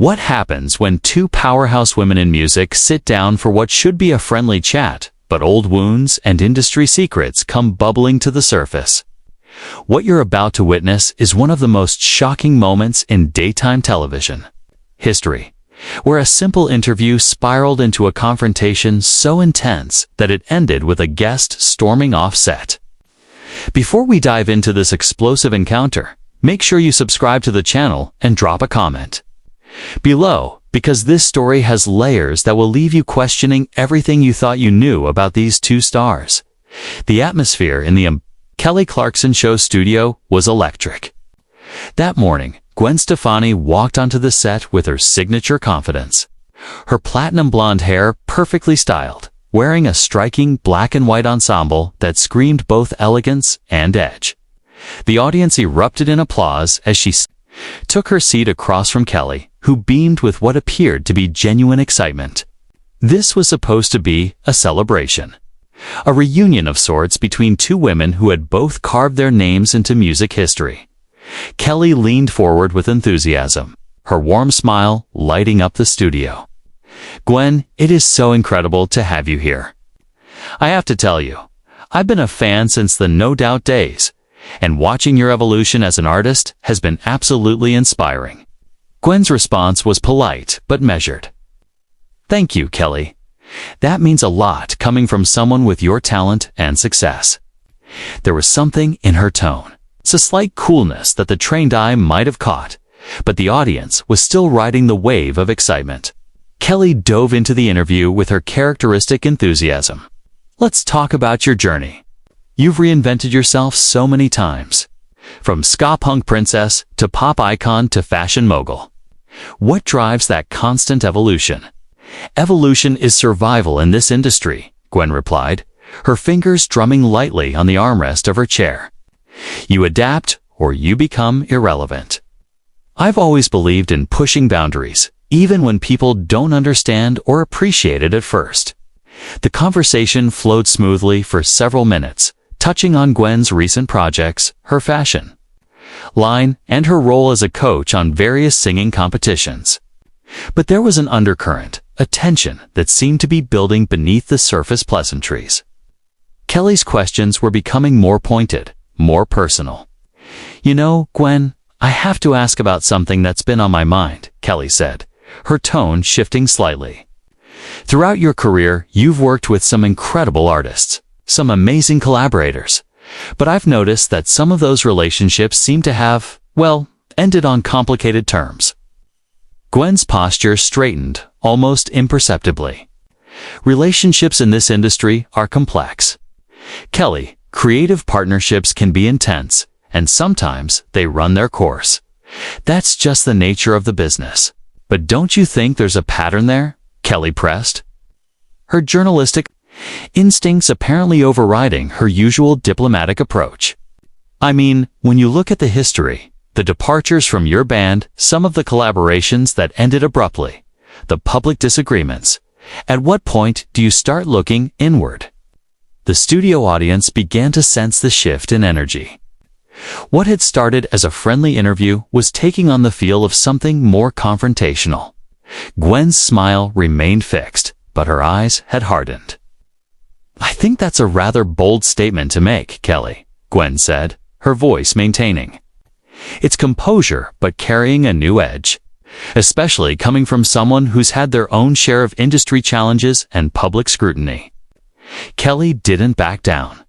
What happens when two powerhouse women in music sit down for what should be a friendly chat, but old wounds and industry secrets come bubbling to the surface? What you're about to witness is one of the most shocking moments in daytime television history, where a simple interview spiraled into a confrontation so intense that it ended with a guest storming off set. Before we dive into this explosive encounter, make sure you subscribe to the channel and drop a comment below, because this story has layers that will leave you questioning everything you thought you knew about these two stars. The atmosphere in the Kelly Clarkson show studio was electric. That morning, Gwen Stefani walked onto the set with her signature confidence. Her platinum blonde hair perfectly styled, wearing a striking black and white ensemble that screamed both elegance and edge. The audience erupted in applause as she took her seat across from Kelly, who beamed with what appeared to be genuine excitement. This was supposed to be a celebration, a reunion of sorts between two women who had both carved their names into music history. Kelly leaned forward with enthusiasm, her warm smile lighting up the studio. "Gwen, it is so incredible to have you here. I have to tell you, I've been a fan since the No Doubt days, and watching your evolution as an artist has been absolutely inspiring." Gwen's response was polite but measured. "Thank you, Kelly. That means a lot coming from someone with your talent and success." There was something in her tone, a slight coolness that the trained eye might have caught, but the audience was still riding the wave of excitement. Kelly dove into the interview with her characteristic enthusiasm. "Let's talk about your journey. You've reinvented yourself so many times, from ska punk princess to pop icon to fashion mogul. What drives that constant evolution?" "Evolution is survival in this industry," Gwen replied, her fingers drumming lightly on the armrest of her chair. "You adapt or you become irrelevant. I've always believed in pushing boundaries, even when people don't understand or appreciate it at first." The conversation flowed smoothly for several minutes, touching on Gwen's recent projects, her fashion line, and her role as a coach on various singing competitions. But there was an undercurrent, a tension that seemed to be building beneath the surface pleasantries. Kelly's questions were becoming more pointed, more personal. "You know, Gwen, I have to ask about something that's been on my mind," Kelly said, her tone shifting slightly. "Throughout your career, you've worked with some incredible artists, some amazing collaborators, but I've noticed that some of those relationships seem to have, well, ended on complicated terms." Gwen's posture straightened, almost imperceptibly. "Relationships in this industry are complex. Kelly, creative partnerships can be intense, and sometimes they run their course. That's just the nature of the business. But don't you think there's a pattern there?" Kelly pressed, her journalistic instincts apparently overriding her usual diplomatic approach. "I mean, when you look at the history, the departures from your band, some of the collaborations that ended abruptly, the public disagreements, at what point do you start looking inward?" The studio audience began to sense the shift in energy. What had started as a friendly interview was taking on the feel of something more confrontational. Gwen's smile remained fixed, but her eyes had hardened. "I think that's a rather bold statement to make, Kelly," Gwen said, her voice maintaining its composure but carrying a new edge, especially coming from someone who's had their own share of industry challenges and public scrutiny. Kelly didn't back down.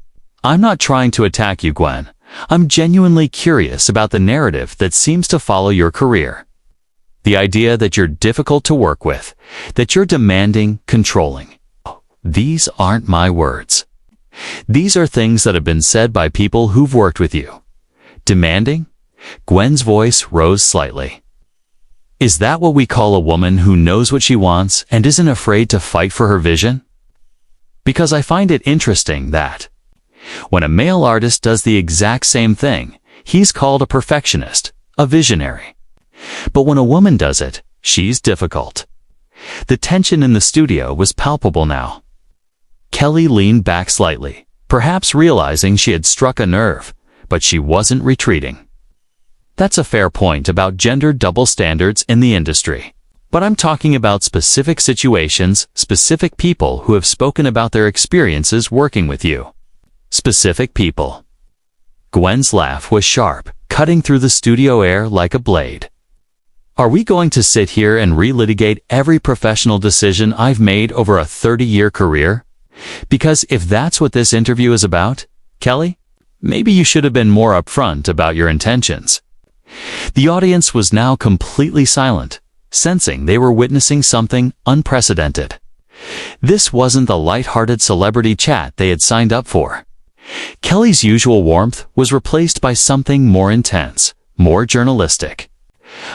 "I'm not trying to attack you, Gwen. I'm genuinely curious about the narrative that seems to follow your career. The idea that you're difficult to work with, that you're demanding, controlling. These aren't my words. These are things that have been said by people who've worked with you." "Demanding?" Gwen's voice rose slightly. "Is that what we call a woman who knows what she wants and isn't afraid to fight for her vision? Because I find it interesting that when a male artist does the exact same thing, he's called a perfectionist, a visionary. But when a woman does it, she's difficult." The tension in the studio was palpable now. Kelly leaned back slightly, perhaps realizing she had struck a nerve, but she wasn't retreating. "That's a fair point about gender double standards in the industry," But I'm talking about specific situations, specific people who have spoken about their experiences working with you. Specific people. Gwen's laugh was sharp, cutting through the studio air like a blade. Are we going to sit here and relitigate every professional decision I've made over a 30-year career? Because if that's what this interview is about, Kelly, maybe you should have been more upfront about your intentions. The audience was now completely silent, sensing they were witnessing something unprecedented. This wasn't the light-hearted celebrity chat they had signed up for. Kelly's usual warmth was replaced by something more intense, more journalistic.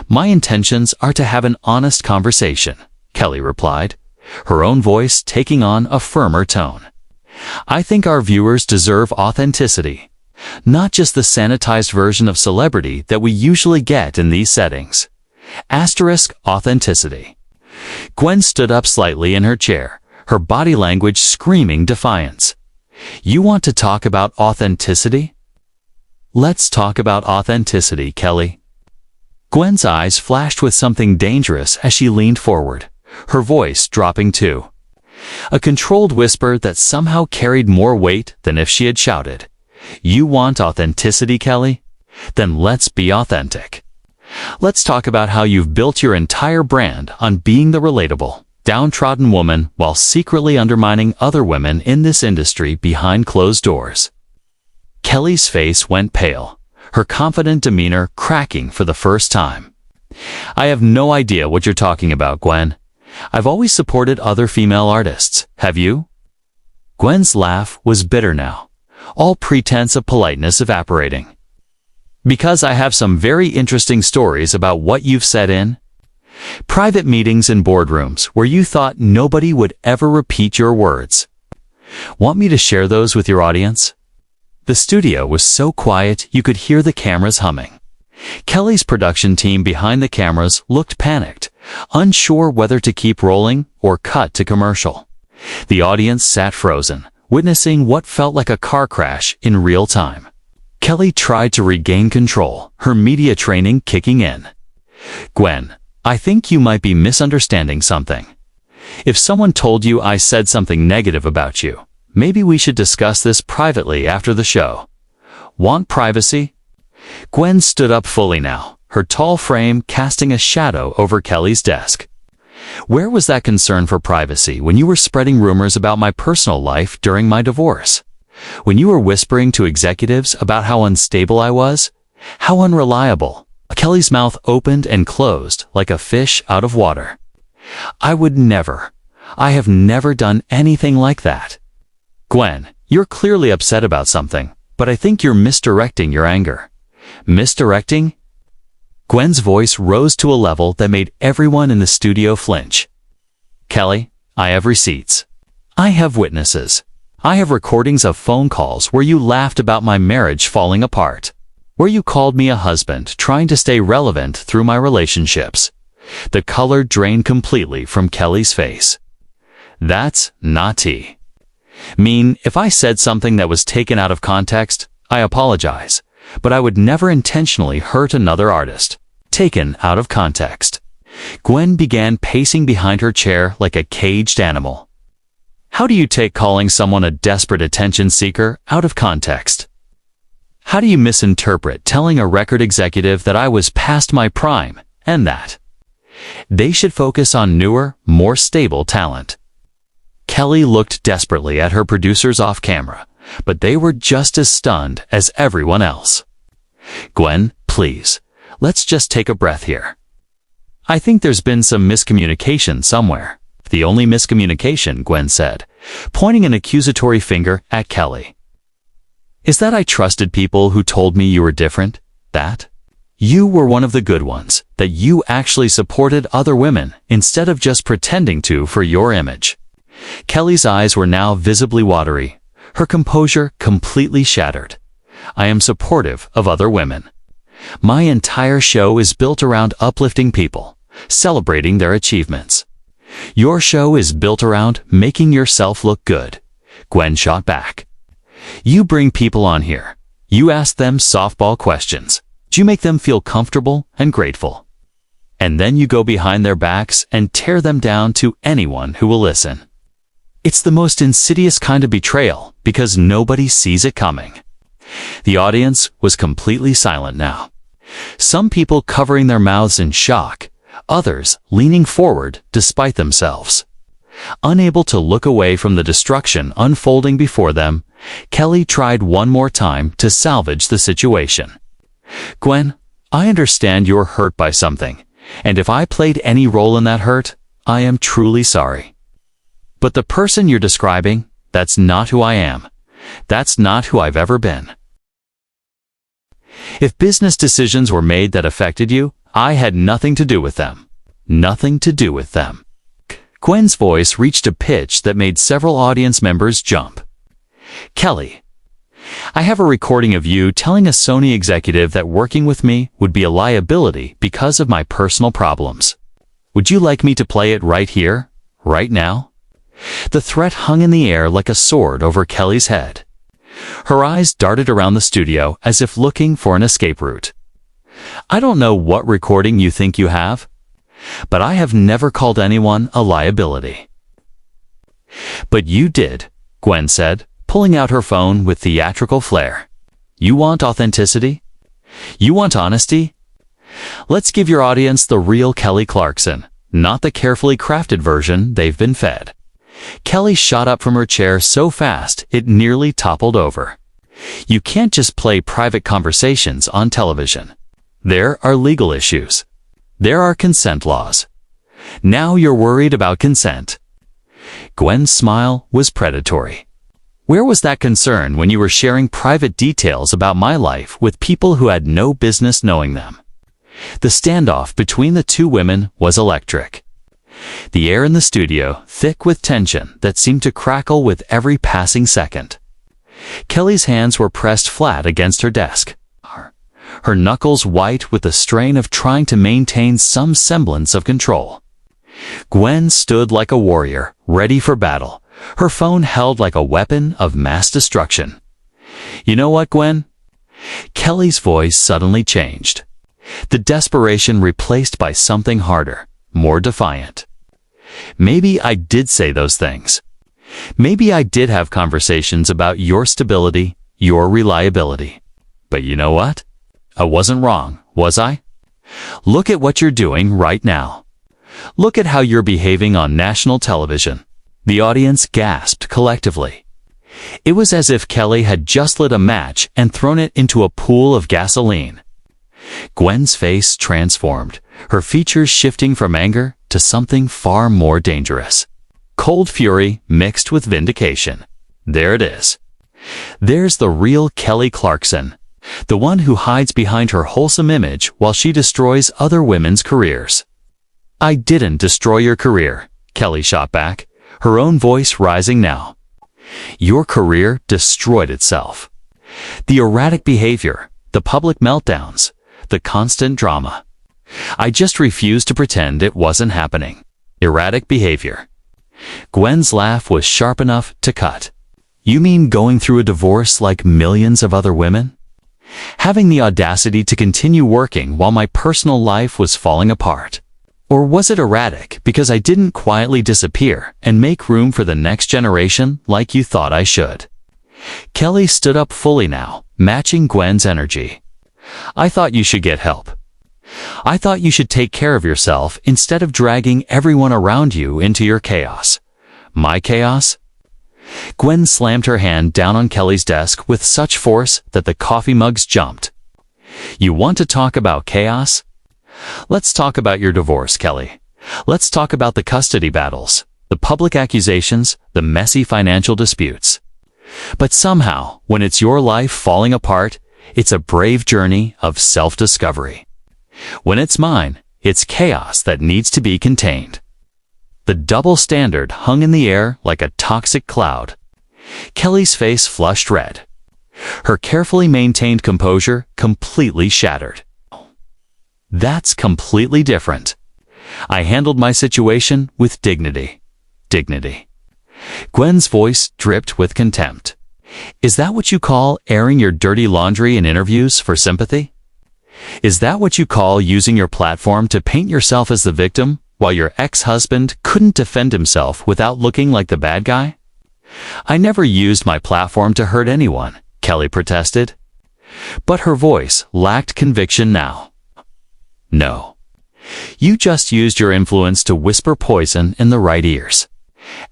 My intentions are to have an honest conversation, Kelly replied, her own voice taking on a firmer tone. I think our viewers deserve authenticity, not just the sanitized version of celebrity that we usually get in these settings. Authenticity. Gwen stood up slightly in her chair, her body language screaming defiance. You want to talk about authenticity? Let's talk about authenticity, Kelly. Gwen's eyes flashed with something dangerous as she leaned forward, her voice dropping too. A controlled whisper that somehow carried more weight than if she had shouted. You want authenticity, Kelly? Then let's be authentic. Let's talk about how you've built your entire brand on being the relatable, downtrodden woman while secretly undermining other women in this industry behind closed doors. Kelly's face went pale, her confident demeanor cracking for the first time. I have no idea what you're talking about, Gwen. I've always supported other female artists. Have you? Gwen's laugh was bitter now, all pretense of politeness evaporating. Because I have some very interesting stories about what you've said in private meetings in boardrooms where you thought nobody would ever repeat your words. Want me to share those with your audience? The studio was so quiet you could hear the cameras humming. Kelly's production team behind the cameras looked panicked, unsure whether to keep rolling or cut to commercial. The audience sat frozen, witnessing what felt like a car crash in real time. Kelly tried to regain control, her media training kicking in. Gwen, I think you might be misunderstanding something. If someone told you I said something negative about you, maybe we should discuss this privately after the show. Want privacy? Gwen stood up fully now, her tall frame casting a shadow over Kelly's desk. Where was that concern for privacy when you were spreading rumors about my personal life during my divorce? When you were whispering to executives about how unstable I was? How unreliable? Kelly's mouth opened and closed like a fish out of water. I have never done anything like that. Gwen, you're clearly upset about something, but I think you're misdirecting your anger. Misdirecting? Gwen's voice rose to a level that made everyone in the studio flinch. Kelly, I have receipts. I have witnesses. I have recordings of phone calls where you laughed about my marriage falling apart, where you called me a husband trying to stay relevant through my relationships. The color drained completely from Kelly's face. That's not tea. If I said something that was taken out of context, I apologize, but I would never intentionally hurt another artist. Taken out of context. Gwen began pacing behind her chair like a caged animal. How do you take calling someone a desperate attention seeker out of context? How do you misinterpret telling a record executive that I was past my prime and that they should focus on newer, more stable talent? Kelly looked desperately at her producers off camera, but they were just as stunned as everyone else. Gwen, please, let's just take a breath here. I think there's been some miscommunication somewhere. The only miscommunication, Gwen said, pointing an accusatory finger at Kelly, is that I trusted people who told me you were different, that you were one of the good ones, that you actually supported other women instead of just pretending to for your image. Kelly's eyes were now visibly watery, her composure completely shattered. I am supportive of other women. My entire show is built around uplifting people, celebrating their achievements. Your show is built around making yourself look good. Gwen shot back. You bring people on here. You ask them softball questions. You make them feel comfortable and grateful. and then you go behind their backs and tear them down to anyone who will listen. It's the most insidious kind of betrayal because nobody sees it coming. The audience was completely silent now. Some people covering their mouths in shock, others leaning forward despite themselves. Unable to look away from the destruction unfolding before them, Kelly tried one more time to salvage the situation. Gwen, I understand you're hurt by something, and if I played any role in that hurt, I am truly sorry. But the person you're describing, that's not who I am. That's not who I've ever been. If business decisions were made that affected you, I had nothing to do with them. Nothing to do with them. Gwen's voice reached a pitch that made several audience members jump. Kelly, I have a recording of you telling a Sony executive that working with me would be a liability because of my personal problems. Would you like me to play it right here, right now? The threat hung in the air like a sword over Kelly's head. Her eyes darted around the studio as if looking for an escape route. I don't know what recording you think you have, but I have never called anyone a liability. But you did, Gwen said, pulling out her phone with theatrical flair. You want authenticity? You want honesty? Let's give your audience the real Kelly Clarkson, not the carefully crafted version they've been fed. Kelly shot up from her chair so fast it nearly toppled over. You can't just play private conversations on television. There are legal issues. There are consent laws. Now you're worried about consent. Gwen's smile was predatory. Where was that concern when you were sharing private details about my life with people who had no business knowing them? The standoff between the two women was electric. The air in the studio thick with tension that seemed to crackle with every passing second. Kelly's hands were pressed flat against her desk, her knuckles white with the strain of trying to maintain some semblance of control. Gwen stood like a warrior, ready for battle, her phone held like a weapon of mass destruction. You know what, Gwen? Kelly's voice suddenly changed. The desperation replaced by something harder, more defiant. Maybe I did say those things. Maybe I did have conversations about your stability, your reliability. But you know what? I wasn't wrong, was I? Look at what you're doing right now. Look at how you're behaving on national television. The audience gasped collectively. It was as if Kelly had just lit a match and thrown it into a pool of gasoline. Gwen's face transformed, her features shifting from anger to something far more dangerous. Cold fury mixed with vindication. There it is. There's the real Kelly Clarkson, the one who hides behind her wholesome image while she destroys other women's careers. I didn't destroy your career, Kelly shot back, her own voice rising now. Your career destroyed itself. The erratic behavior, the public meltdowns, the constant drama. I just refused to pretend it wasn't happening. Erratic behavior. Gwen's laugh was sharp enough to cut. You mean going through a divorce like millions of other women? Having the audacity to continue working while my personal life was falling apart? Or was it erratic because I didn't quietly disappear and make room for the next generation like you thought I should? Kelly stood up fully now, matching Gwen's energy. I thought you should get help. I thought you should take care of yourself instead of dragging everyone around you into your chaos. My chaos? Gwen slammed her hand down on Kelly's desk with such force that the coffee mugs jumped. You want to talk about chaos? Let's talk about your divorce, Kelly. Let's talk about the custody battles, the public accusations, the messy financial disputes. But somehow, when it's your life falling apart, it's a brave journey of self-discovery. When it's mine, it's chaos that needs to be contained. The double standard hung in the air like a toxic cloud. Kelly's face flushed red. Her carefully maintained composure completely shattered. That's completely different. I handled my situation with dignity. Dignity. Gwen's voice dripped with contempt. Is that what you call airing your dirty laundry in interviews for sympathy? Is that what you call using your platform to paint yourself as the victim, while your ex-husband couldn't defend himself without looking like the bad guy? I never used my platform to hurt anyone, Kelly protested. But her voice lacked conviction now. No. You just used your influence to whisper poison in the right ears.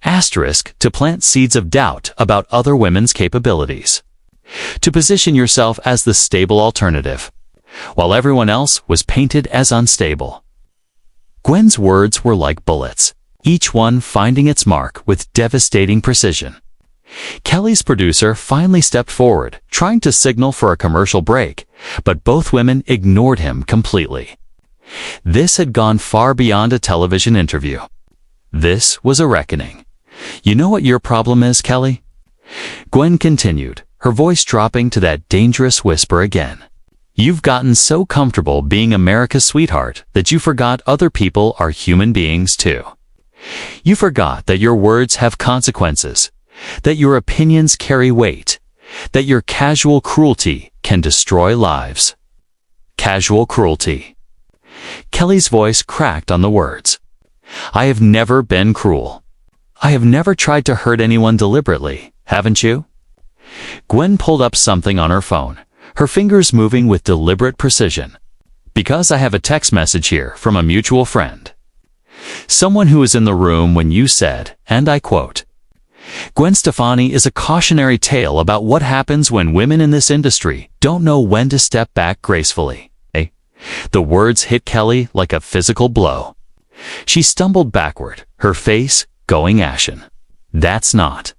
Asterisk, to plant seeds of doubt about other women's capabilities. To position yourself as the stable alternative, while everyone else was painted as unstable. Gwen's words were like bullets, each one finding its mark with devastating precision. Kelly's producer finally stepped forward, trying to signal for a commercial break, but both women ignored him completely. This had gone far beyond a television interview. This was a reckoning. You know what your problem is, Kelly? Gwen continued, her voice dropping to that dangerous whisper again. You've gotten so comfortable being America's sweetheart that you forgot other people are human beings too. You forgot that your words have consequences, that your opinions carry weight, that your casual cruelty can destroy lives. Casual cruelty. Kelly's voice cracked on the words. I have never been cruel. I have never tried to hurt anyone deliberately, haven't you? Gwen pulled up something on her phone, her fingers moving with deliberate precision. Because I have a text message here from a mutual friend. Someone who was in the room when you said, and I quote, Gwen Stefani is a cautionary tale about what happens when women in this industry don't know when to step back gracefully. The words hit Kelly like a physical blow. She stumbled backward, her face going ashen. That's not.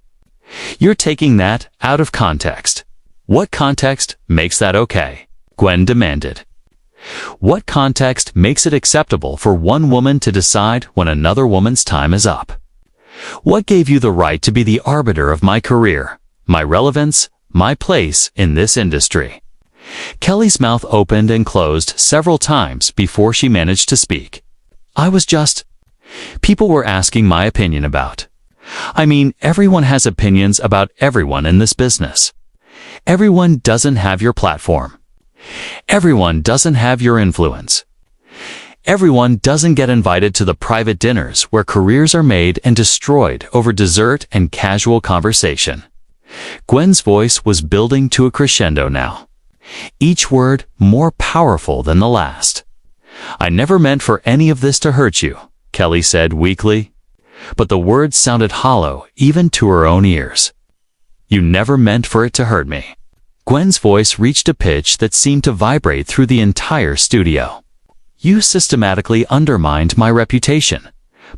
You're taking that out of context. What context makes that okay? Gwen demanded. What context makes it acceptable for one woman to decide when another woman's time is up? What gave you the right to be the arbiter of my career, my relevance, my place in this industry? Kelly's mouth opened and closed several times before she managed to speak. I was just... People were asking my opinion about. I mean, everyone has opinions about everyone in this business. Everyone doesn't have your platform. Everyone doesn't have your influence. Everyone doesn't get invited to the private dinners where careers are made and destroyed over dessert and casual conversation. Gwen's voice was building to a crescendo now. Each word more powerful than the last. I never meant for any of this to hurt you, Kelly said weakly. But the words sounded hollow even to her own ears. You never meant for it to hurt me. Gwen's voice reached a pitch that seemed to vibrate through the entire studio. You systematically undermined my reputation,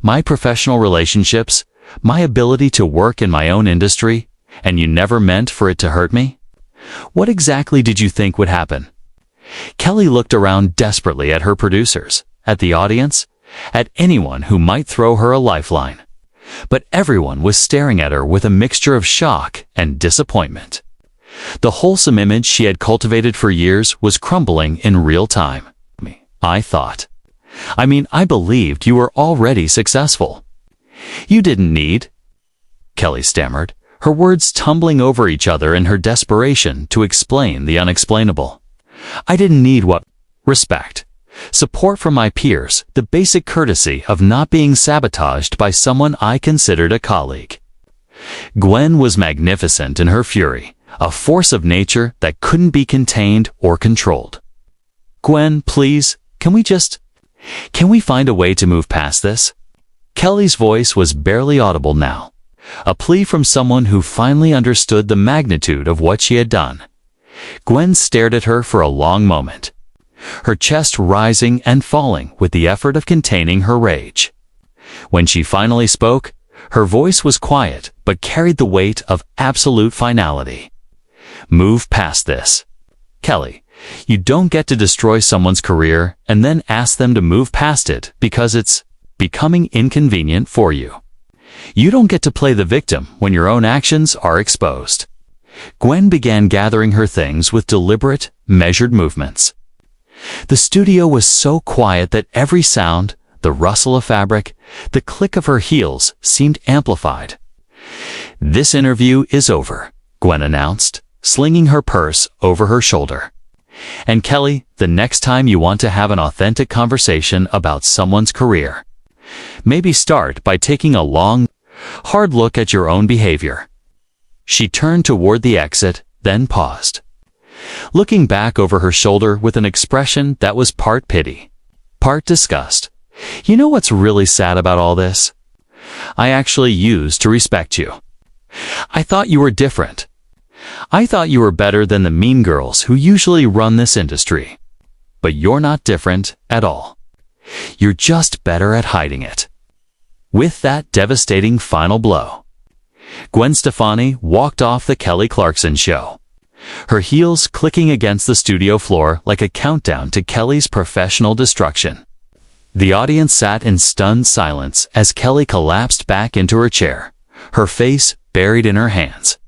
my professional relationships, my ability to work in my own industry, and you never meant for it to hurt me? What exactly did you think would happen? Kelly looked around desperately at her producers, at the audience, at anyone who might throw her a lifeline. But everyone was staring at her with a mixture of shock and disappointment. The wholesome image she had cultivated for years was crumbling in real time. I thought. I believed you were already successful. You didn't need... Kelly stammered, her words tumbling over each other in her desperation to explain the unexplainable. I didn't need what? Respect. Support from my peers, the basic courtesy of not being sabotaged by someone I considered a colleague. Gwen was magnificent in her fury, a force of nature that couldn't be contained or controlled. Gwen, please, can we find a way to move past this? Kelly's voice was barely audible now, a plea from someone who finally understood the magnitude of what she had done. Gwen stared at her for a long moment, her chest rising and falling with the effort of containing her rage. When she finally spoke, her voice was quiet but carried the weight of absolute finality. Move past this. Kelly, you don't get to destroy someone's career and then ask them to move past it because it's becoming inconvenient for you. You don't get to play the victim when your own actions are exposed. Gwen began gathering her things with deliberate, measured movements. The studio was so quiet that every sound, the rustle of fabric, the click of her heels seemed amplified. This interview is over, Gwen announced, slinging her purse over her shoulder. And Kelly, the next time you want to have an authentic conversation about someone's career, maybe start by taking a long, hard look at your own behavior. She turned toward the exit, then paused, looking back over her shoulder with an expression that was part pity, part disgust. You know what's really sad about all this? I actually used to respect you. I thought you were different. I thought you were better than the mean girls who usually run this industry. But you're not different at all. You're just better at hiding it. With that devastating final blow, Gwen Stefani walked off the Kelly Clarkson show, her heels clicking against the studio floor like a countdown to Kelly's professional destruction. The audience sat in stunned silence as Kelly collapsed back into her chair, her face buried in her hands.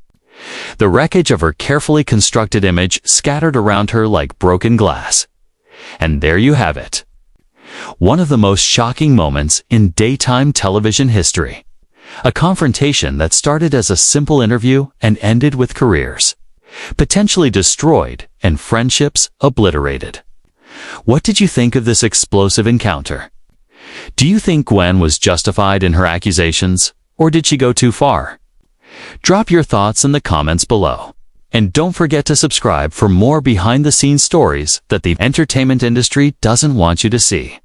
The wreckage of her carefully constructed image scattered around her like broken glass. And there you have it. One of the most shocking moments in daytime television history. A confrontation that started as a simple interview and ended with careers potentially destroyed and friendships obliterated. What did you think of this explosive encounter? Do you think Gwen was justified in her accusations, or did she go too far? Drop your thoughts in the comments below. And don't forget to subscribe for more behind-the-scenes stories that the entertainment industry doesn't want you to see.